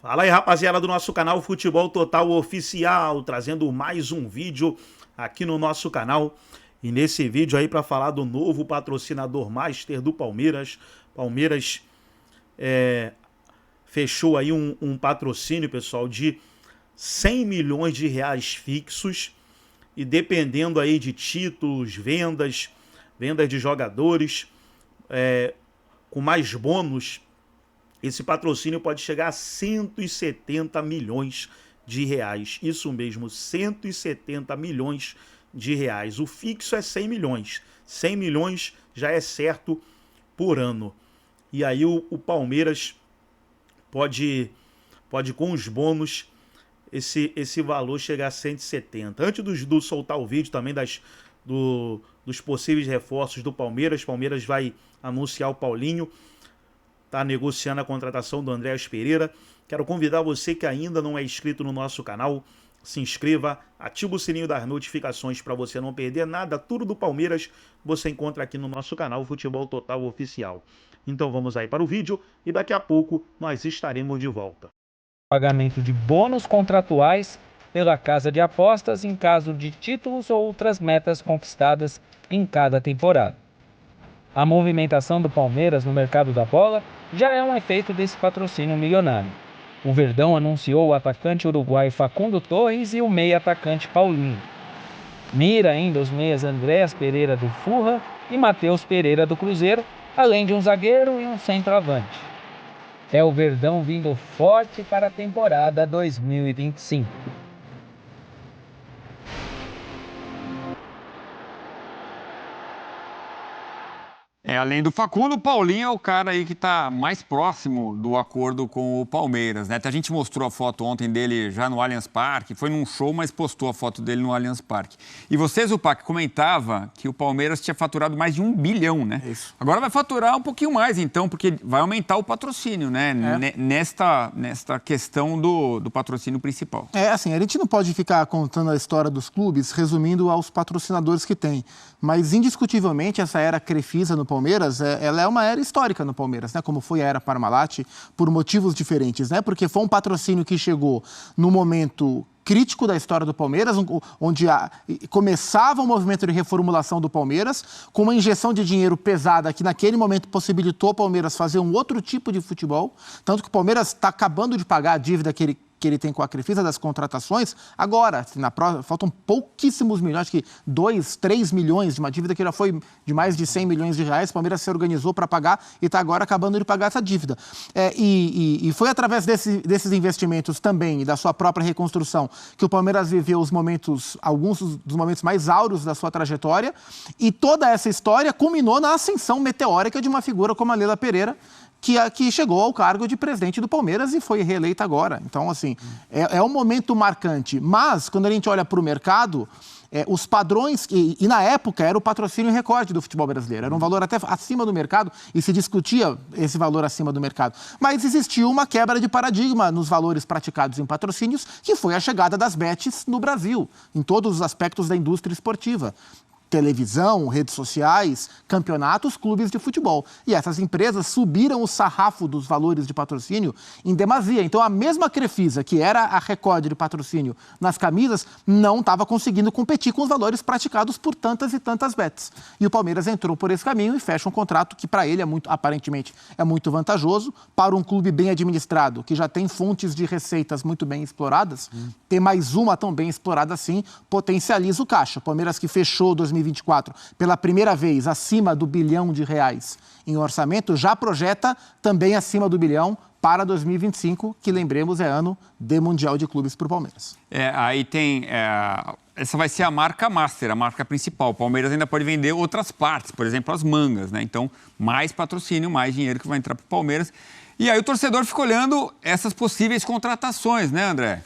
Fala aí, rapaziada do nosso canal Futebol Total Oficial, trazendo mais um vídeo aqui no nosso canal. E nesse vídeo aí para falar do novo patrocinador master do Palmeiras. Palmeiras fechou aí um patrocínio, pessoal, de 100 milhões de reais fixos. E dependendo aí de títulos, vendas de jogadores, com mais bônus, esse patrocínio pode chegar a 170 milhões de reais. Isso mesmo, 170 milhões de reais. O fixo é 100 milhões. 100 milhões já é certo por ano. E aí o Palmeiras pode com os bônus, esse valor chegar a 170. Antes do soltar o vídeo também dos possíveis reforços do Palmeiras, o Palmeiras vai anunciar o Paulinho. Está negociando a contratação do Andréas Pereira. Quero convidar você que ainda não é inscrito no nosso canal, se inscreva, ativa o sininho das notificações para você não perder nada. Tudo do Palmeiras você encontra aqui no nosso canal Futebol Total Oficial. Então vamos aí para o vídeo e daqui a pouco nós estaremos de volta. Pagamento de bônus contratuais pela casa de apostas em caso de títulos ou outras metas conquistadas em cada temporada. A movimentação do Palmeiras no mercado da bola já é um efeito desse patrocínio milionário. O Verdão anunciou o atacante uruguaio Facundo Torres e o meia atacante Paulinho. Mira ainda os meias Andréas Pereira do Furra e Matheus Pereira do Cruzeiro, além de um zagueiro e um centroavante. É o Verdão vindo forte para a temporada 2025. Além do Facundo, o Paulinho é o cara aí que está mais próximo do acordo com o Palmeiras, né? Até a gente mostrou a foto ontem dele já no Allianz Parque, foi num show, mas postou a foto dele no Allianz Parque. E você, Zupac, comentava que o Palmeiras tinha faturado mais de 1 bilhão, né? Isso. Agora vai faturar um pouquinho mais, então, porque vai aumentar o patrocínio, né? Nesta questão do patrocínio principal. Assim, a gente não pode ficar contando a história dos clubes resumindo aos patrocinadores que tem, mas indiscutivelmente essa era Crefisa no Palmeiras, ela é uma era histórica no Palmeiras, né? Como foi a era Parmalat, por motivos diferentes, né? Porque foi um patrocínio que chegou no momento crítico da história do Palmeiras, onde começava o movimento de reformulação do Palmeiras, com uma injeção de dinheiro pesada que naquele momento possibilitou ao Palmeiras fazer um outro tipo de futebol, tanto que o Palmeiras está acabando de pagar a dívida que ele tem com a Crefisa das contratações, agora, faltam pouquíssimos milhões, acho que 2, 3 milhões de uma dívida que já foi de mais de 100 milhões de reais, o Palmeiras se organizou para pagar e está agora acabando de pagar essa dívida. E foi através desses investimentos também e da sua própria reconstrução que o Palmeiras viveu alguns dos momentos mais áureos da sua trajetória, e toda essa história culminou na ascensão meteórica de uma figura como a Leila Pereira, que chegou ao cargo de presidente do Palmeiras e foi reeleita agora. Então, assim, é um momento marcante. Mas, quando a gente olha para o mercado, os padrões, e na época era o patrocínio recorde do futebol brasileiro, era um valor até acima do mercado e se discutia esse valor acima do mercado. Mas existiu uma quebra de paradigma nos valores praticados em patrocínios, que foi a chegada das bets no Brasil, em todos os aspectos da indústria esportiva. Televisão, redes sociais, campeonatos, clubes de futebol. E essas empresas subiram o sarrafo dos valores de patrocínio em demasia. Então, a mesma Crefisa, que era a recorde de patrocínio nas camisas, não estava conseguindo competir com os valores praticados por tantas e tantas bets. E o Palmeiras entrou por esse caminho e fecha um contrato que, para ele, aparentemente, é muito vantajoso. Para um clube bem administrado, que já tem fontes de receitas muito bem exploradas, ter mais uma tão bem explorada assim, potencializa o caixa. O Palmeiras, que fechou 2024 pela primeira vez acima do R$ 1 bilhão em orçamento, já projeta também acima do R$ 1 bilhão para 2025, que, lembremos, é ano de Mundial de Clubes para o Palmeiras. Aí tem... essa vai ser a marca master, a marca principal. O Palmeiras ainda pode vender outras partes, por exemplo, as mangas, né? Então, mais patrocínio, mais dinheiro que vai entrar para o Palmeiras. E aí o torcedor fica olhando essas possíveis contratações, né, André?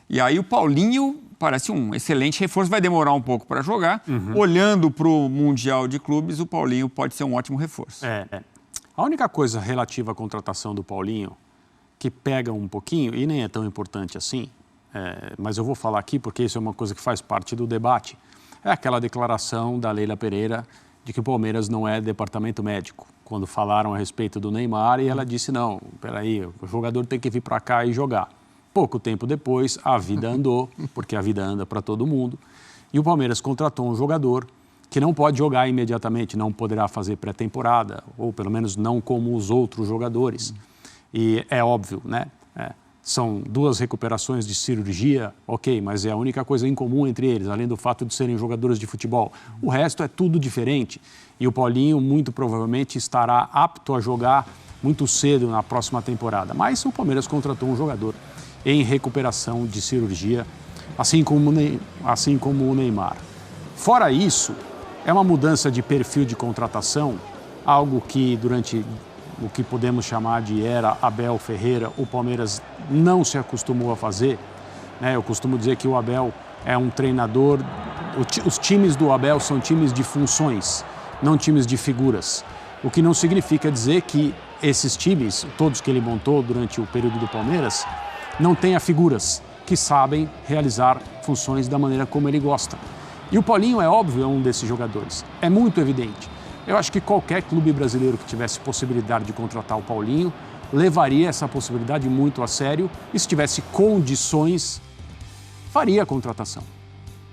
E aí o Paulinho parece um excelente reforço, vai demorar um pouco para jogar. Olhando para o Mundial de Clubes, o Paulinho pode ser um ótimo reforço. A única coisa relativa à contratação do Paulinho, que pega um pouquinho, e nem é tão importante assim, mas eu vou falar aqui porque isso é uma coisa que faz parte do debate, é aquela declaração da Leila Pereira de que o Palmeiras não é departamento médico. quando falaram a respeito do Neymar, e ela disse, não, peraí, o jogador tem que vir para cá e jogar. Pouco tempo depois, a vida andou, porque a vida anda para todo mundo, e o Palmeiras contratou um jogador que não pode jogar imediatamente, não poderá fazer pré-temporada, ou pelo menos não como os outros jogadores. E é óbvio, né? São 2 recuperações de cirurgia, ok, mas é a única coisa em comum entre eles, além do fato de serem jogadores de futebol. O resto é tudo diferente. E o Paulinho, muito provavelmente, estará apto a jogar muito cedo na próxima temporada. Mas o Palmeiras contratou um jogador em recuperação de cirurgia, assim como o Neymar. Fora isso, é uma mudança de perfil de contratação, algo que durante o que podemos chamar de era Abel Ferreira, o Palmeiras não se acostumou a fazer. Eu costumo dizer que o Abel é um treinador, os times do Abel são times de funções, não times de figuras. O que não significa dizer que esses times, todos que ele montou durante o período do Palmeiras, não tenha figuras que sabem realizar funções da maneira como ele gosta. E o Paulinho, é óbvio, é um desses jogadores. É muito evidente. Eu acho que qualquer clube brasileiro que tivesse possibilidade de contratar o Paulinho levaria essa possibilidade muito a sério e, se tivesse condições, faria a contratação.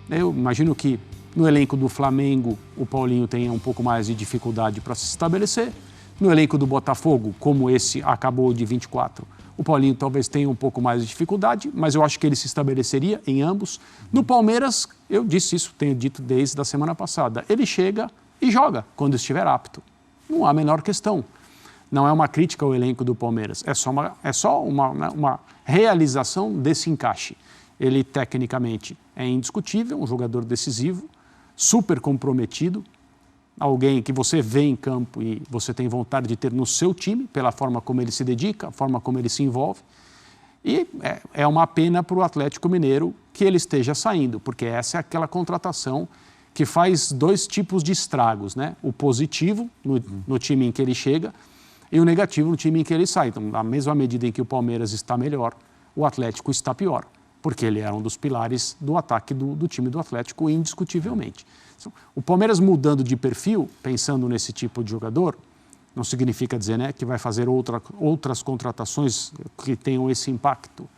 Eu imagino que no elenco do Flamengo o Paulinho tenha um pouco mais de dificuldade para se estabelecer. No elenco do Botafogo, como esse acabou de 24, o Paulinho talvez tenha um pouco mais de dificuldade, mas eu acho que ele se estabeleceria em ambos. No Palmeiras, eu disse isso, tenho dito desde a semana passada, ele chega e joga quando estiver apto. Não há a menor questão. Não é uma crítica ao elenco do Palmeiras, é só uma realização desse encaixe. Ele, tecnicamente, é indiscutível, um jogador decisivo, super comprometido, alguém que você vê em campo e você tem vontade de ter no seu time, pela forma como ele se dedica, a forma como ele se envolve. E é uma pena para o Atlético Mineiro que ele esteja saindo, porque essa é aquela contratação que faz 2 tipos de estragos, né? O positivo no time em que ele chega e o negativo no time em que ele sai. Então, na mesma medida em que o Palmeiras está melhor, o Atlético está pior, porque ele era um dos pilares do ataque do time do Atlético, indiscutivelmente. O Palmeiras mudando de perfil, pensando nesse tipo de jogador, não significa dizer, né, que vai fazer outras contratações que tenham esse impacto,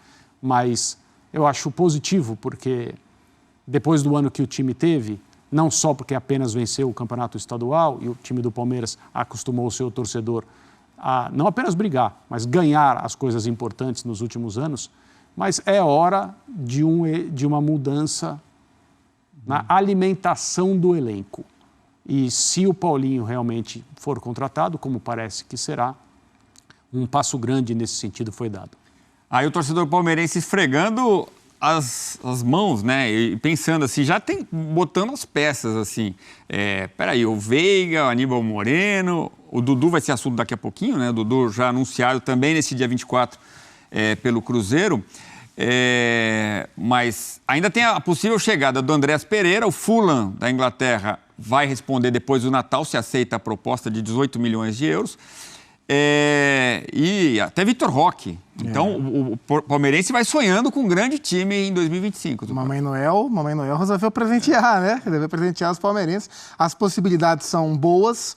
mas eu acho positivo, porque depois do ano que o time teve, não só porque apenas venceu o campeonato estadual e o time do Palmeiras acostumou o seu torcedor a não apenas brigar, mas ganhar as coisas importantes nos últimos anos, mas é hora de uma mudança na alimentação do elenco. E se o Paulinho realmente for contratado, como parece que será, um passo grande nesse sentido foi dado. Aí o torcedor palmeirense esfregando as mãos, né? E pensando assim, já tem, botando as peças assim. Peraí, o Veiga, o Aníbal Moreno, o Dudu vai ser assunto daqui a pouquinho, né? O Dudu já anunciado também nesse dia 24 pelo Cruzeiro. Mas ainda tem a possível chegada do Andreas Pereira, o Fulham da Inglaterra vai responder depois do Natal se aceita a proposta de 18 milhões de euros. E até Vitor Roque. Então, o palmeirense vai sonhando com um grande time em 2025. Mamãe Noel resolveu presentear, né? Resolveu presentear os palmeirenses. As possibilidades são boas.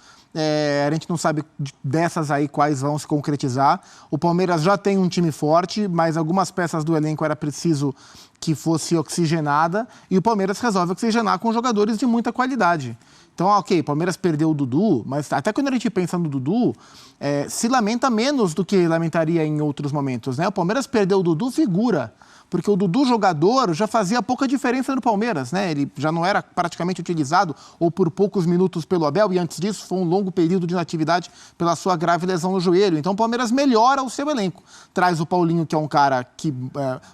A gente não sabe dessas aí quais vão se concretizar. O Palmeiras já tem um time forte, mas algumas peças do elenco era preciso que fosse oxigenada, e o Palmeiras resolve oxigenar com jogadores de muita qualidade. Então, ok, o Palmeiras perdeu o Dudu, mas até quando a gente pensa no Dudu, se lamenta menos do que lamentaria em outros momentos, né? O Palmeiras perdeu o Dudu figura, porque o Dudu jogador já fazia pouca diferença no Palmeiras, né? Ele já não era praticamente utilizado ou por poucos minutos pelo Abel, e antes disso foi um longo período de inatividade pela sua grave lesão no joelho. Então o Palmeiras melhora o seu elenco. Traz o Paulinho, que é um cara que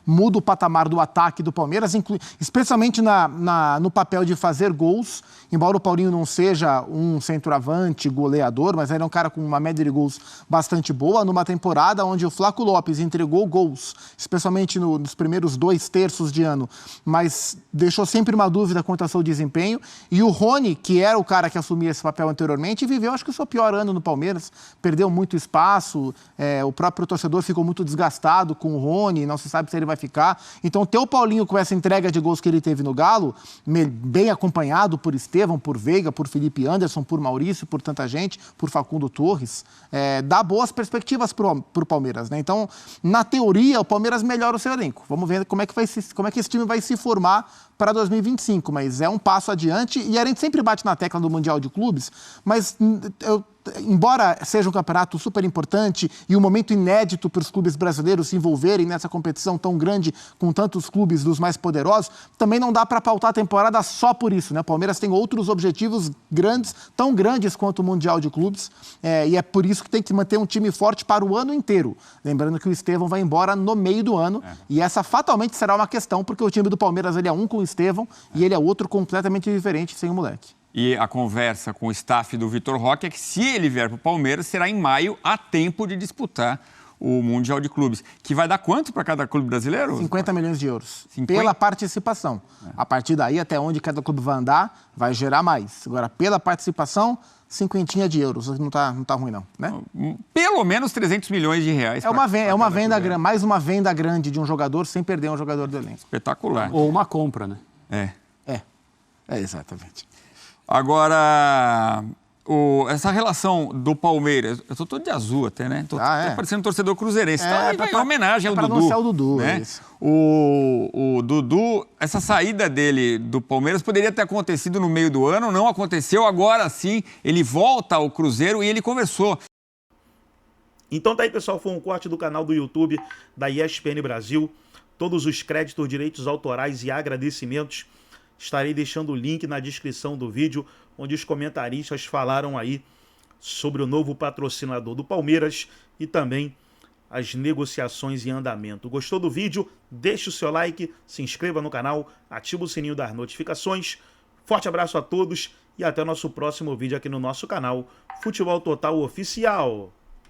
muda o patamar do ataque do Palmeiras, especialmente no papel de fazer gols, embora o Paulinho não seja um centroavante goleador, mas ele é um cara com uma média de gols bastante boa, numa temporada onde o Flaco Lopes entregou gols, especialmente nos primeiros 2 terços de ano, mas deixou sempre uma dúvida quanto ao seu desempenho. E o Rony, que era o cara que assumia esse papel anteriormente, viveu, acho que o seu pior ano no Palmeiras, perdeu muito espaço, o próprio torcedor ficou muito desgastado com o Rony, não se sabe se ele vai ficar. Então, ter o Paulinho com essa entrega de gols que ele teve no Galo, bem acompanhado por Estevam, Estevão, por Veiga, por Felipe Anderson, por Maurício, por tanta gente, por Facundo Torres, dá boas perspectivas para o Palmeiras, né? Então, na teoria, o Palmeiras melhora o seu elenco. Vamos ver como é que esse time vai se formar para 2025, mas é um passo adiante e a gente sempre bate na tecla do Mundial de Clubes, mas embora seja um campeonato super importante e um momento inédito para os clubes brasileiros se envolverem nessa competição tão grande com tantos clubes dos mais poderosos, também não dá para pautar a temporada só por isso, né? O Palmeiras tem outros objetivos grandes, tão grandes quanto o Mundial de Clubes, e é por isso que tem que manter um time forte para o ano inteiro. Lembrando que o Estevão vai embora no meio do ano e essa fatalmente será uma questão, porque o time do Palmeiras ele é um com o Estevão e ele é outro completamente diferente sem o moleque. E a conversa com o staff do Vitor Roque é que se ele vier para o Palmeiras, será em maio, a tempo de disputar o Mundial de Clubes. Que vai dar quanto para cada clube brasileiro? 50 milhões de euros. 50? Pela participação. A partir daí, até onde cada clube vai andar, vai gerar mais. Agora, pela participação, 50 de euros. Não tá ruim, não. Né? Pelo menos 300 milhões de reais. É uma venda grande, mais uma venda grande de um jogador sem perder um jogador do elenco. Espetacular. Ou uma compra, né? Exatamente. Agora, essa relação do Palmeiras, eu tô todo de azul até, né? Tô até parecendo um torcedor cruzeirense. Em homenagem ao Dudu. Para anunciar o Dudu, né? Isso. O Dudu, essa saída dele do Palmeiras poderia ter acontecido no meio do ano, não aconteceu, agora sim, ele volta ao Cruzeiro e ele conversou. Então tá aí, pessoal, foi um corte do canal do YouTube da ESPN Brasil. Todos os créditos, direitos autorais e agradecimentos estarei deixando o link na descrição do vídeo, onde os comentaristas falaram aí sobre o novo patrocinador do Palmeiras e também as negociações em andamento. Gostou do vídeo? Deixe o seu like, se inscreva no canal, ative o sininho das notificações. Forte abraço a todos e até o nosso próximo vídeo aqui no nosso canal Futebol Total Oficial.